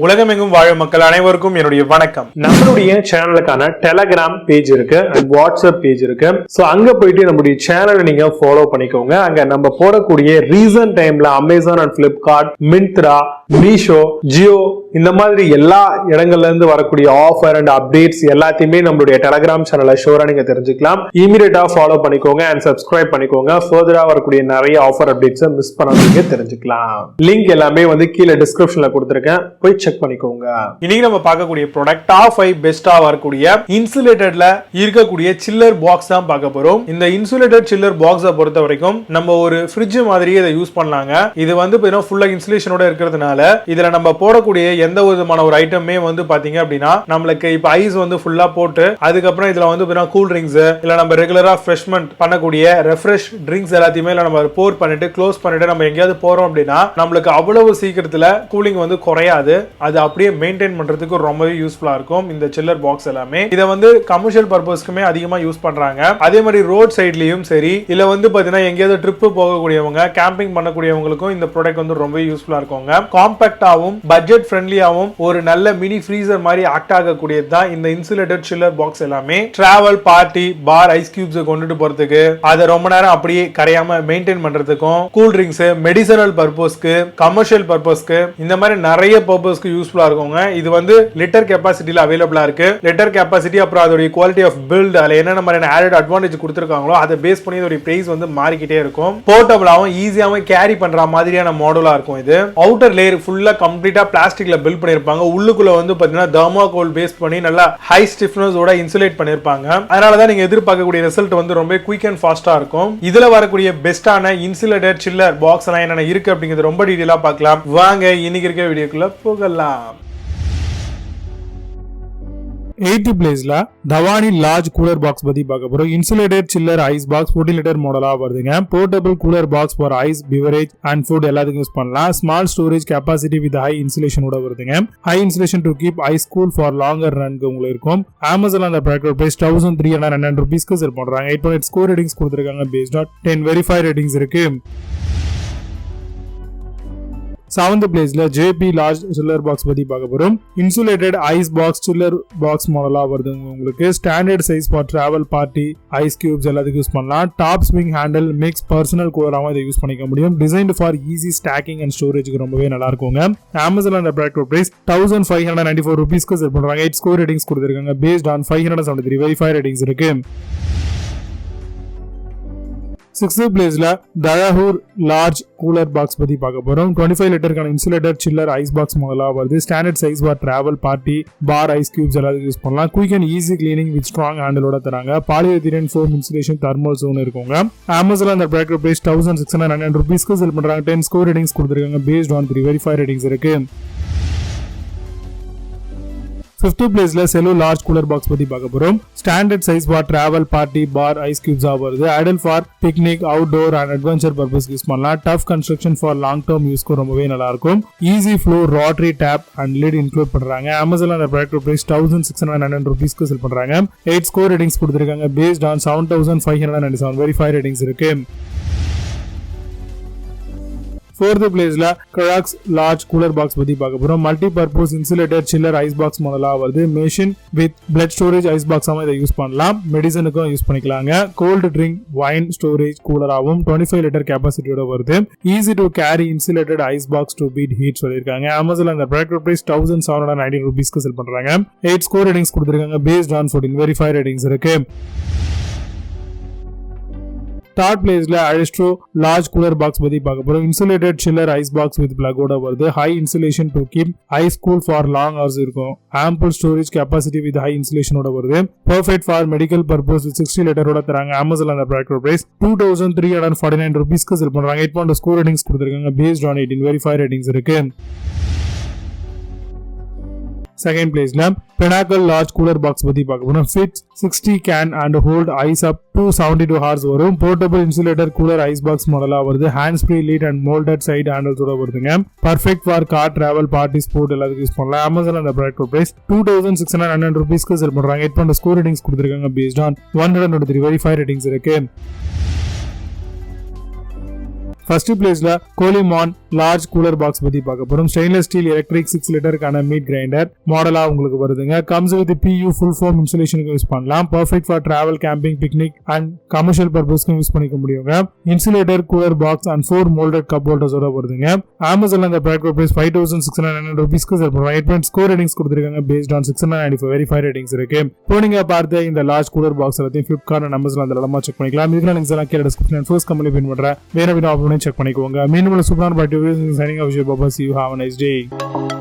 உலகமெங்கும் வாழும் மக்கள் அனைவருக்கும் என்னுடைய வணக்கம். நம்மளுடைய சேனலுக்கான டெலகிராம் பேஜ் இருக்கு அண்ட் வாட்ஸ்அப் பேஜ் இருக்கு. சோ அங்க போயிட்டு நம்மளுடைய சேனலை நீங்க ஃபாலோ பண்ணிக்கோங்க. அங்க நம்ம போடக்கூடிய ரீசன்ட் டைம்ல Amazon and Flipkart, Myntra, Meesho, Jio இந்த மாதிரி எல்லா இடங்கள்ல இருந்து வரக்கூடிய ஆஃபர் அண்ட் அப்டேட்ஸ் எல்லாத்தையுமே நம்மளுடைய டெலகிராம் சேனல்ல ஷோரா நீங்க தெரிஞ்சுக்கலாம். இமீடியட்டா ஃபாலோ பண்ணிக்கோங்க அண்ட் சப்ஸ்கிரைப் பண்ணிக்கோங்க. ஃபர்தரா வரக்கூடிய நிறைய ஆஃபர் அப்டேட்ஸ் மிஸ் பண்ணாதீங்க, தெரிஞ்சுக்கலாம். லிங்க் எல்லாமே கீழே டிஸ்கிரிப்ஷன்ல கொடுத்திருக்கேன், போய் செக் பண்ணிக்கோங்க. இன்னைக்கு நம்ம பார்க்கக்கூடிய ப்ராடக்ட் டாப் 5 பெஸ்டா வரக்கூடிய இன்சுலேட்டட்ல இருக்கக்கூடிய சில்லர் பாக்ஸ் தான் பார்க்க போறோம். இந்த இன்சுலேட்டட் சில்லர் பாக்ஸை பொறுத்த வரைக்கும் நம்ம ஒரு ஃப்ரிட்ஜ் மாதிரியே இதை யூஸ் பண்ணலாங்க. இது ஃபுல்லா இன்சுலேஷனோட இருக்கிறதுனால இதுல நம்ம போடக்கூடிய எந்த விதமான ஒரு ஐட்டமே பாத்தீங்க அப்படின்னா நம்மளுக்கு இப்ப ஐஸ் ஃபுல்லா போட்டு அதுக்கப்புறம் இதுல கூல் ட்ரிங்க்ஸ் இல்ல நம்ம ரெகுலரா ஃப்ரெஷ்மெண்ட் பண்ணக்கூடிய ரெஃப்ரெஷ் ட்ரிங்க்ஸ் எல்லாத்தையுமே நம்ம போர் பண்ணிட்டு க்ளோஸ் பண்ணிட்டு நம்ம எங்கேயாவது போறோம் அப்படின்னா நம்மளுக்கு அவ்வளவு சீக்கிரத்துல கூலிங் குறையாது. அது அப்படியே மெயின்டைன் பண்றதுக்கு ரொம்பவே யூஸ்ஃபுல்லா இருக்கும் இந்த சில்லர் பாக்ஸ் எல்லாமே. இதை கமர்ஷியல் பர்பஸ்க்குமே அதிகமா யூஸ் பண்றாங்க. அதே மாதிரி ரோட் சைட்லயும் சரி இல்ல பாத்தீங்கன்னா எங்கேயாவது ட்ரிப் போகக்கூடியவங்க, கேம்பிங் பண்ணக்கூடியவங்களுக்கும் இந்த ப்ராடக்ட் ரொம்ப யூஸ்ஃபுல்லா இருக்குங்க. காம்பாக்டாவும் பட்ஜெட் ஃப்ரெண்ட்லியாவும் ஒரு நல்ல மினி ஃப்ரீசர் மாதிரி ஆக்ட் ஆகக்கூடியது தான் இந்த இன்சுலேட்டட் சில்லர் பாக்ஸ் எல்லாமே. Travel, party, bar, ice cubes கொண்டுட்டு போறதுக்கு, அதை ரொம்ப நேரம் அப்படியே கரையாம மெயின்டைன் பண்றதுக்கும், கூல் ட்ரிங்க்ஸ், மெடிசனல் பர்பஸ்க்கு, கமர்ஷியல் பர்பஸ்க்கு, இந்த மாதிரி நிறைய பர்பஸ்க்கு யூஸ்ஃபுல்லா இருக்குங்க. இது லிட்டர் கெபாசிட்டில அவைலபிளா இருக்கு. லிட்டர் கெபாசிட்டி அப்புறம் அதோட குவாலிட்டி ஆஃப் பில்ட் அதுல என்ன மாதிரியான ஆடட் அட்வான்டேஜ் கொடுத்திருக்காங்களோ அதை பேஸ் பண்ணி இதோட பிரைஸ் மாறிக்கிட்டே இருக்கும். போர்ட்டபிளாவும் ஈஸியாவும் கேரி பண்ற மாதிரியான மாடலா இருக்கும். இது அவுட்டர் லேயர் ஃபுல்லா கம்ப்ளீட்டா பிளாஸ்டிக்ல பில்ட் பண்ணிருப்பாங்க. உள்ளுக்குள்ள பாத்தீங்கன்னா தெர்மோகோல் பேஸ் பண்ணி நல்லா ஹை ஸ்டிஃப்னஸ் ஓட இன்சுலேட் பண்ணிருப்பாங்க. அதனாலதான் நீங்க எதிர்பார்க்கக்கூடிய ரிசல்ட் ரொம்ப குயிக் அண்ட் ஃபாஸ்டா இருக்கும். இதுல வரக்கூடிய பெஸ்டான இன்சுலேட்டட் சில்லர் பாக்ஸ் எல்லாம் என்னென்ன இருக்கு அப்படிங்கிறது ரொம்ப டீடைலா பார்க்கலாம். வாங்க இன்னைக்கு இருக்க வீடியோக்குள்ள போகலாம். 80 பிளேஸ்ல Dhwani லார்ஜ் கூலர் பாக்ஸ் பத்தி பார்க்க போறோம். Insulated chiller ice box 14 litre மாடலா வருதுங்க. Portable cooler box for ice, beverage and food எல்லாத்துக்கும் யூஸ் பண்ணலாம். Small storage capacity with high இன்சுலேஷனோட வருதுங்க. High insulation to keep ice cool for longer ரன்க்கு உங்களுக்கு இருக்கும். அமேசான் அந்த ப்ராடக்ட் பிரைஸ் 1399 ரூபீஸ்க்கு செல் பண்றாங்க. 8.8 ஸ்கோர் ரேட்டிங்ஸ் கொடுத்திருக்காங்க. பேஸ்ட் ஆன் 10 வெரிஃபை ரேட்டிங்ஸ் இருக்கு. 7th பிளேஸ்ல Jaypee லார்ஜ் சில்லர் பாக்ஸ் பத்தி பார்க்க போறோம். Insulated ice box chiller box மாடலா வருது உங்களுக்கு. Standard size for travel, party, ice cubes எல்லாத்துக்கும் யூஸ் பண்ணலாம். Top swing handle mix personal கூலராகவும் இதை யூஸ் பண்ணிக்க முடியும். Designed for easy stacking and ஸ்டோரேஜ்க்கு ரொம்பவே நல்லா இருக்குங்க. அமேசான் அந்த ப்ராடக்ட் பிரைஸ் 1594 ரூபீஸ்க்கு செல் பண்றாங்க. 8 ஸ்கோர் ரேட்டிங்ஸ் கொடுத்திருக்காங்க. பேஸ்ட் ஆன் 573 வெரிஃபை ரேட்டிங்ஸ் இருக்கு. 6th பிளேஸ்ல Dhruheer லார்ஜ் கூலர் பாக்ஸ் பத்தி பார்க்க போறோம். 25 லிட்டருக்கான இன்சுலேட்டட் சில்லர் ஐஸ் பாக்ஸ் மாடலா வருது. Standard size for travel, party, bar, ice cubes எல்லாத்துக்கும் யூஸ் பண்ணலாம். Quick and easy cleaning with strong ஹேண்டிலோட தராங்க. Polyethylene foam insulation thermal zone இருக்குங்க. அமேசான் அந்த ப்ராடக்ட் பிரைஸ் 1699 ரூபீஸ்க்கு செல் பண்றாங்க. 10 ஸ்கோர் ரேட்டிங்ஸ் கொடுத்திருக்காங்க. பேஸ்ட் ஆன் 3 வெரிஃபை ரேட்டிங்ஸ் இருக்கு. 5th பிளேஸ்ல Cello லார்ஜ் கூலர் பாக்ஸ் பத்தி பார்க்க போறோம். Standard size for travel, party, bar, ice cubes வருது. Ideal for picnic, outdoor and adventure purpose use பண்ணலாம். Tough construction for long term யூஸ்க்கு ரொம்பவே நல்லா இருக்கும். Easy flow, rotary tap and lid include பண்றாங்க. அமேசான் அந்த ப்ராடக்ட் பிரைஸ் 1699 ரூபீஸ்க்கு sell பண்றாங்க. 8 ஸ்கோர் ரேட்டிங்ஸ் கொடுத்திருக்காங்க. பேஸ்ட் ஆன் 7597 வெரிஃபை ரேட்டிங்ஸ் இருக்கு. 4th பிளேஸ்ல Cyrox லார்ஜ் கூலர் பாக்ஸ் பத்தி பார்க்க போறோம். Multi purpose insulated chiller ice box மாடலா வருது. Machine with blood storage ice பாக்ஸாவும் இதை யூஸ் பண்ணலாம். மெடிசனுக்கும் யூஸ் பண்ணிக்கலாங்க. கோல்டு ட்ரிங்க், வைன் ஸ்டோரேஜ் கூலராகவும் 25 லிட்டர் கெபாசிட்டியோட வருது. Easy to carry insulated ice box to beat heat சொல்லியிருக்காங்க. அமேசான் அந்த ப்ராடக்ட் பிரைஸ் 1790 ரூபீஸ்க்கு செல் பண்றாங்க. 8 ஸ்கோர் ரேட்டிங்ஸ் கொடுத்திருக்காங்க. பேஸ்ட் ஆன் 14 வெரிஃபை ரேட்டிங்ஸ் இருக்கு. 3rd பிளேஸ்ல Aristo லார்ஜ் கூலர் பாக்ஸ் பத்தி பார்க்க போறோம். Insulated chiller ice box with பிளக்கோட வருது. High insulation to keep ice cool for long hours இருக்கும். Ample storage capacity with high இன்சுலேஷனோட வருது. Perfect for medical purpose with 60 லிட்டரோட தராங்க. அமேசான் அந்த ப்ராடக்ட் பிரைஸ் 2349 ரூபீஸ்க்கு செல் பண்றாங்க. 8.2 ஸ்கோர் ரேட்டிங்ஸ் கொடுத்திருக்காங்க. பேஸ்ட் ஆன் 18 வெரிஃபை ரேட்டிங்ஸ் இருக்கு. 2nd பிளேஸ்ல Pinnacle லார்ஜ் கூலர் பாக்ஸ் பத்தி பார்க்க போறோம். Fit 60 can and hold ice up to 72 hours வரும். Portable insulator cooler ice box மாடலா வருது. Hand spray lid and moulded side ஹேண்டில்ஸோட வருதுங்க. Perfect for car, travel, party, sport எல்லாத்துக்கும் யூஸ் பண்ணலாம். அமேசான் அந்த ப்ராடக்ட் பிரைஸ் 2699 ரூபீஸ்க்கு செல் பண்றாங்க. 8.2 ஸ்கோர் ரேட்டிங்ஸ் கொடுத்திருக்காங்க. பேஸ்ட் ஆன் 123 வெரிஃபை ரேட்டிங்ஸ் இருக்கு. First place la Coleman large cooler box பத்தி பார்க்க போறோம். ஸ்டெயின்லெஸ் ஸ்டீல் எலக்ட்ரிக் 6 லிட்டருக்கான மீட் கிரைண்டர் மாடலா உங்களுக்கு வருதுங்க. Comes with PU full foam இன்சுலேஷனுக்கு யூஸ் பண்ணலாம். Perfect for travel, camping, picnic and commercial பர்பஸ்க்கு யூஸ் பண்ணிக்க முடியுங்க. Insulator cooler box and 4 moulded cup ஹோல்டர்ஸோட வருதுங்க. அமேசான்ல அந்த ப்ராடக்ட் பிரைஸ் 5699 ரூபீஸ்க்கு சார் 8.0 ஸ்கோர் ரேட்டிங்ஸ் கொடுத்திருக்காங்க. பேஸ்ட் ஆன் 695 வெரிஃபைட் ரேட்டிங்ஸ் இருக்கு. இப்போ நீங்க பார்த்த இந்த லார்ஜ் கூலர் பாக்ஸ் எல்லாத்தையும் Flipkart and Amazon அந்த இடமா செக் பண்ணிக்கலாம். இதுக்கு லிங்க்ஸ் எல்லாம் கீழ டிஸ்கிரிப்ஷன் ஃபர்ஸ்ட் கம்பெனி பின் பண்றேன். வேற வீடியோ ஆப்ஷன் செக் பண்ணிக்கோங்க. மீண்டும் சூப்பரான பாட்டி signing off Baba. See you, have a nice day.